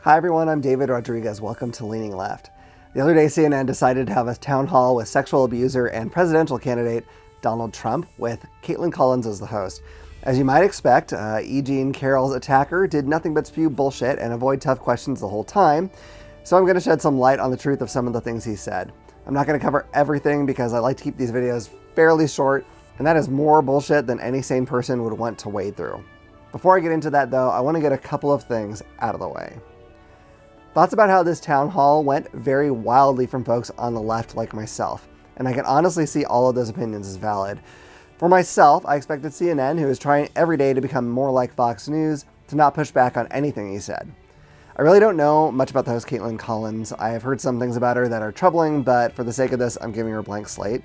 Hi everyone, I'm David Rodriguez. Welcome to Leaning Left. The other day, CNN decided to have a town hall with sexual abuser and presidential candidate Donald Trump, with Kaitlan Collins as the host. As you might expect, Jean Carroll's attacker did nothing but spew bullshit and avoid tough questions the whole time, so I'm going to shed some light on the truth of some of the things he said. I'm not going to cover everything because I like to keep these videos fairly short, and that is more bullshit than any sane person would want to wade through. Before I get into that though, I want to get a couple of things out of the way. Thoughts about how this town hall went vary wildly from folks on the left like myself, and I can honestly see all of those opinions as valid. For myself, I expected CNN, who is trying every day to become more like Fox News, to not push back on anything he said. I really don't know much about the host Kaitlan Collins. I have heard some things about her that are troubling, but for the sake of this, I'm giving her a blank slate.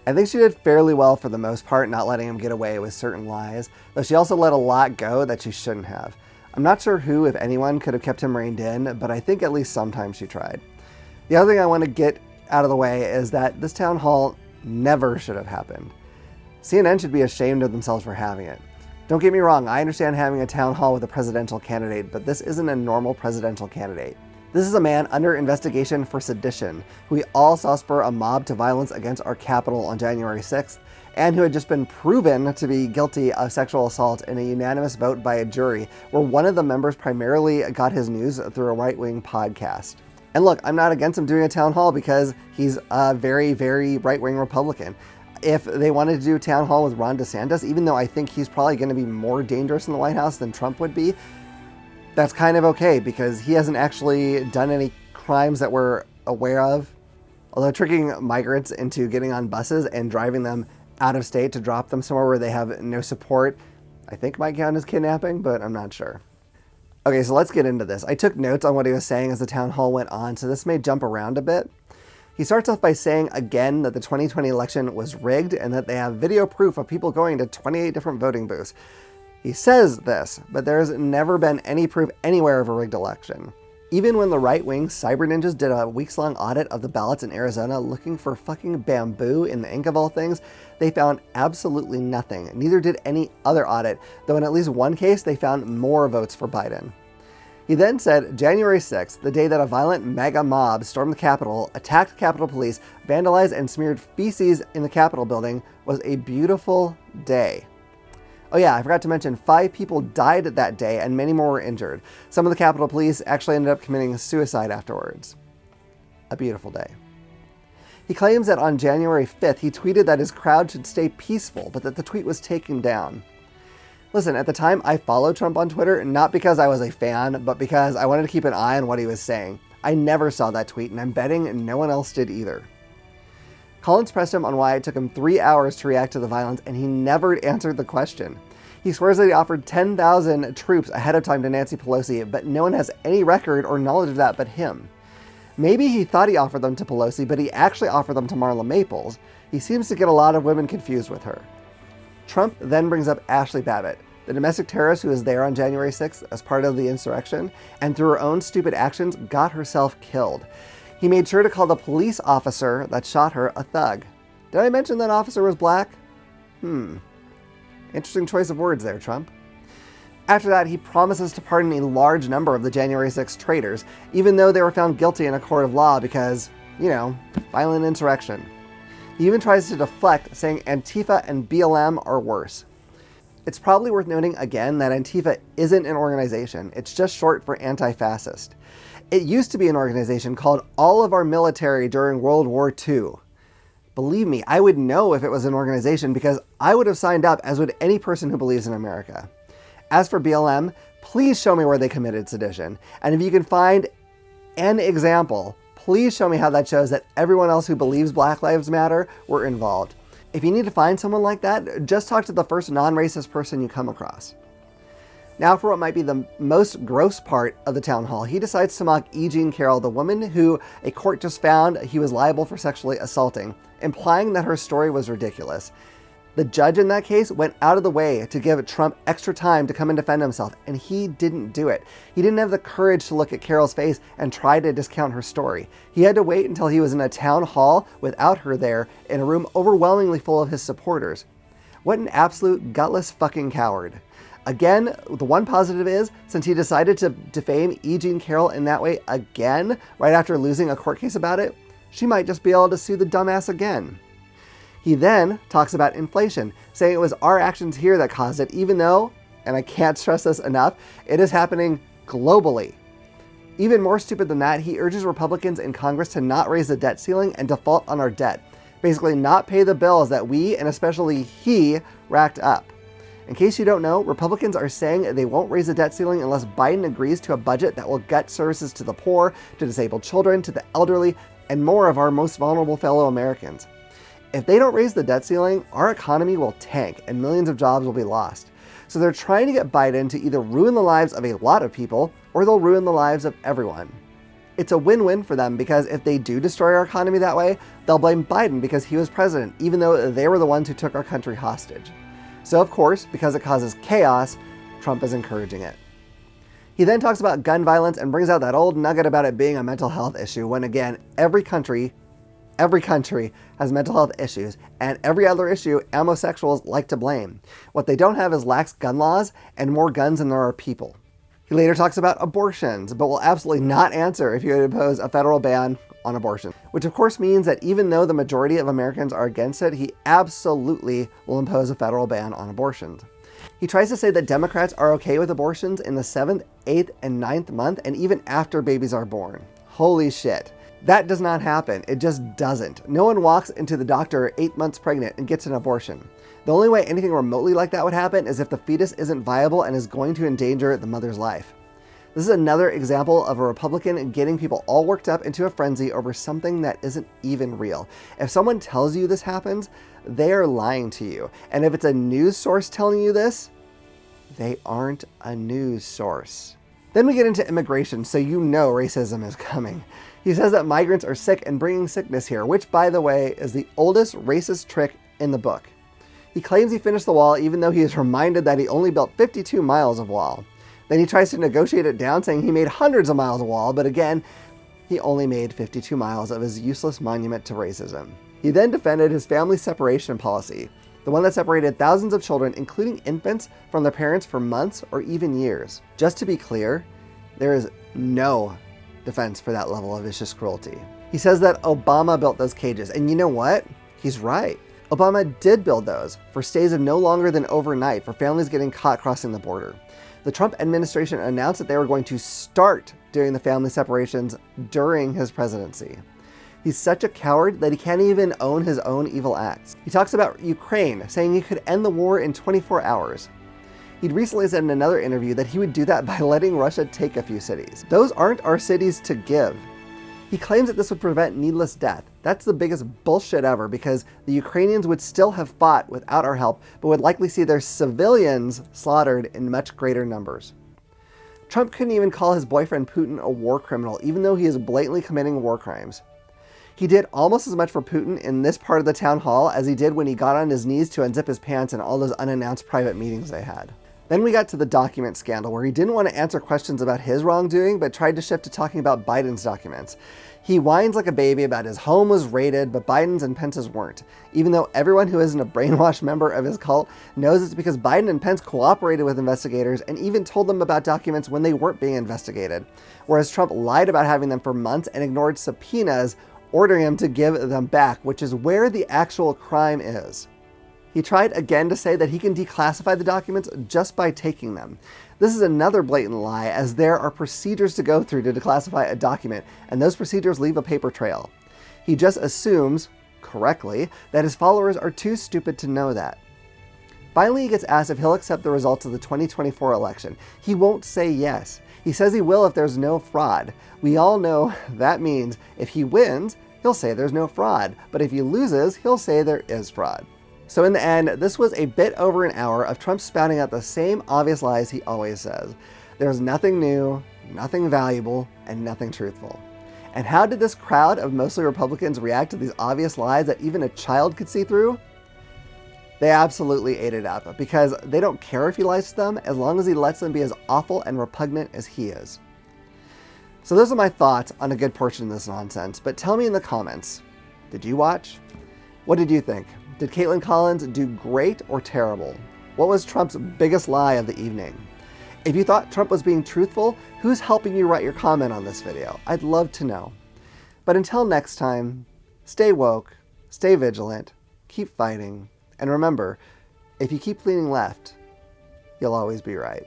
I think she did fairly well for the most part, not letting him get away with certain lies, though she also let a lot go that she shouldn't have. I'm not sure who, if anyone, could have kept him reined in, but I think at least sometimes she tried. The other thing I want to get out of the way is that this town hall never should have happened. CNN should be ashamed of themselves for having it. Don't get me wrong, I understand having a town hall with a presidential candidate, but this isn't a normal presidential candidate. This is a man under investigation for sedition, who we all saw spur a mob to violence against our Capitol on January 6th, and who had just been proven to be guilty of sexual assault in a unanimous vote by a jury, where one of the members primarily got his news through a right-wing podcast. And look, I'm not against him doing a town hall because he's a very, very right-wing Republican. If they wanted to do a town hall with Ron DeSantis, even though I think he's probably going to be more dangerous in the White House than Trump would be, that's kind of okay because he hasn't actually done any crimes that we're aware of. Although tricking migrants into getting on buses and driving them out of state to drop them somewhere where they have no support, I think might count as kidnapping, but I'm not sure. Okay, so let's get into this. I took notes on what he was saying as the town hall went on, so this may jump around a bit. He starts off by saying again that the 2020 election was rigged and that they have video proof of people going to 28 different voting booths. He says this, but there has never been any proof anywhere of a rigged election. Even when the right-wing cyber ninjas did a weeks-long audit of the ballots in Arizona looking for fucking bamboo in the ink of all things, they found absolutely nothing. Neither did any other audit, though in at least one case they found more votes for Biden. He then said January 6th, the day that a violent MAGA mob stormed the Capitol, attacked Capitol Police, vandalized and smeared feces in the Capitol building, was a beautiful day. Oh yeah, I forgot to mention 5 people died that day and many more were injured. Some of the Capitol Police actually ended up committing suicide afterwards. A beautiful day. He claims that on January 5th, he tweeted that his crowd should stay peaceful, but that the tweet was taken down. Listen, at the time, I followed Trump on Twitter, not because I was a fan, but because I wanted to keep an eye on what he was saying. I never saw that tweet, and I'm betting no one else did either. Collins pressed him on why it took him 3 hours to react to the violence, and he never answered the question. He swears that he offered 10,000 troops ahead of time to Nancy Pelosi, but no one has any record or knowledge of that but him. Maybe he thought he offered them to Pelosi, but he actually offered them to Marla Maples. He seems to get a lot of women confused with her. Trump then brings up Ashley Babbitt, the domestic terrorist who was there on January 6th as part of the insurrection, and through her own stupid actions got herself killed. He made sure to call the police officer that shot her a thug. Did I mention that officer was black? Interesting choice of words there, Trump. After that, he promises to pardon a large number of the January 6th traitors, even though they were found guilty in a court of law because, violent insurrection. He even tries to deflect, saying Antifa and BLM are worse. It's probably worth noting again that Antifa isn't an organization. It's just short for anti-fascist. It used to be an organization called All of Our Military during World War II. Believe me, I would know if it was an organization because I would have signed up, as would any person who believes in America. As for BLM, please show me where they committed sedition. And if you can find an example, please show me how that shows that everyone else who believes Black Lives Matter were involved. If you need to find someone like that, just talk to the first non-racist person you come across. Now for what might be the most gross part of the town hall, he decides to mock Jean Carroll, the woman who a court just found he was liable for sexually assaulting, implying that her story was ridiculous. The judge in that case went out of the way to give Trump extra time to come and defend himself, and he didn't do it. He didn't have the courage to look at Carroll's face and try to discount her story. He had to wait until he was in a town hall without her there, in a room overwhelmingly full of his supporters. What an absolute gutless fucking coward. Again, the one positive is, since he decided to defame Jean Carroll in that way again, right after losing a court case about it, she might just be able to sue the dumbass again. He then talks about inflation, saying it was our actions here that caused it, even though, and I can't stress this enough, it is happening globally. Even more stupid than that, he urges Republicans in Congress to not raise the debt ceiling and default on our debt. Basically, not pay the bills that we, and especially he, racked up. In case you don't know, Republicans are saying they won't raise the debt ceiling unless Biden agrees to a budget that will gut services to the poor, to disabled children, to the elderly, and more of our most vulnerable fellow Americans. If they don't raise the debt ceiling, our economy will tank and millions of jobs will be lost. So they're trying to get Biden to either ruin the lives of a lot of people or they'll ruin the lives of everyone. It's a win-win for them because if they do destroy our economy that way, they'll blame Biden because he was president, even though they were the ones who took our country hostage. So of course, because it causes chaos, Trump is encouraging it. He then talks about gun violence and brings out that old nugget about it being a mental health issue when again, every country has mental health issues, and every other issue homosexuals like to blame. What they don't have is lax gun laws and more guns than there are people. He later talks about abortions, but will absolutely not answer if you would impose a federal ban on abortion, which of course means that even though the majority of Americans are against it, he absolutely will impose a federal ban on abortions. He tries to say that Democrats are okay with abortions in the 7th, 8th, and 9th month, and even after babies are born. Holy shit. That does not happen. It just doesn't. No one walks into the doctor 8 months pregnant and gets an abortion. The only way anything remotely like that would happen is if the fetus isn't viable and is going to endanger the mother's life. This is another example of a Republican getting people all worked up into a frenzy over something that isn't even real. If someone tells you this happens, they are lying to you. And if it's a news source telling you this, they aren't a news source. Then we get into immigration, so you know racism is coming. He says that migrants are sick and bringing sickness here, which, by the way, is the oldest racist trick in the book. He claims he finished the wall even though he is reminded that he only built 52 miles of wall. Then he tries to negotiate it down, saying he made hundreds of miles of wall, but again, he only made 52 miles of his useless monument to racism. He then defended his family separation policy, the one that separated thousands of children, including infants, from their parents for months or even years. Just to be clear, there is no defense for that level of vicious cruelty. He says that Obama built those cages, and you know what? He's right. Obama did build those for stays of no longer than overnight for families getting caught crossing the border. The Trump administration announced that they were going to start doing the family separations during his presidency. He's such a coward that he can't even own his own evil acts. He talks about Ukraine, saying he could end the war in 24 hours. He'd recently said in another interview that he would do that by letting Russia take a few cities. Those aren't our cities to give. He claims that this would prevent needless death. That's the biggest bullshit ever because the Ukrainians would still have fought without our help, but would likely see their civilians slaughtered in much greater numbers. Trump couldn't even call his boyfriend Putin a war criminal, even though he is blatantly committing war crimes. He did almost as much for Putin in this part of the town hall as he did when he got on his knees to unzip his pants in all those unannounced private meetings they had. Then we got to the document scandal, where he didn't want to answer questions about his wrongdoing, but tried to shift to talking about Biden's documents. He whines like a baby about his home was raided, but Biden's and Pence's weren't, even though everyone who isn't a brainwashed member of his cult knows it's because Biden and Pence cooperated with investigators and even told them about documents when they weren't being investigated, whereas Trump lied about having them for months and ignored subpoenas ordering him to give them back, which is where the actual crime is. He tried again to say that he can declassify the documents just by taking them. This is another blatant lie, as there are procedures to go through to declassify a document, and those procedures leave a paper trail. He just assumes, correctly, that his followers are too stupid to know that. Finally, he gets asked if he'll accept the results of the 2024 election. He won't say yes. He says he will if there's no fraud. We all know that means if he wins, he'll say there's no fraud, but if he loses, he'll say there is fraud. So in the end, this was a bit over an hour of Trump spouting out the same obvious lies he always says. There's nothing new, nothing valuable, and nothing truthful. And how did this crowd of mostly Republicans react to these obvious lies that even a child could see through? They absolutely ate it up, because they don't care if he lies to them as long as he lets them be as awful and repugnant as he is. So those are my thoughts on a good portion of this nonsense, but tell me in the comments, did you watch? What did you think? Did Kaitlan Collins do great or terrible? What was Trump's biggest lie of the evening? If you thought Trump was being truthful, who's helping you write your comment on this video? I'd love to know. But until next time, stay woke, stay vigilant, keep fighting, and remember, if you keep leaning left, you'll always be right.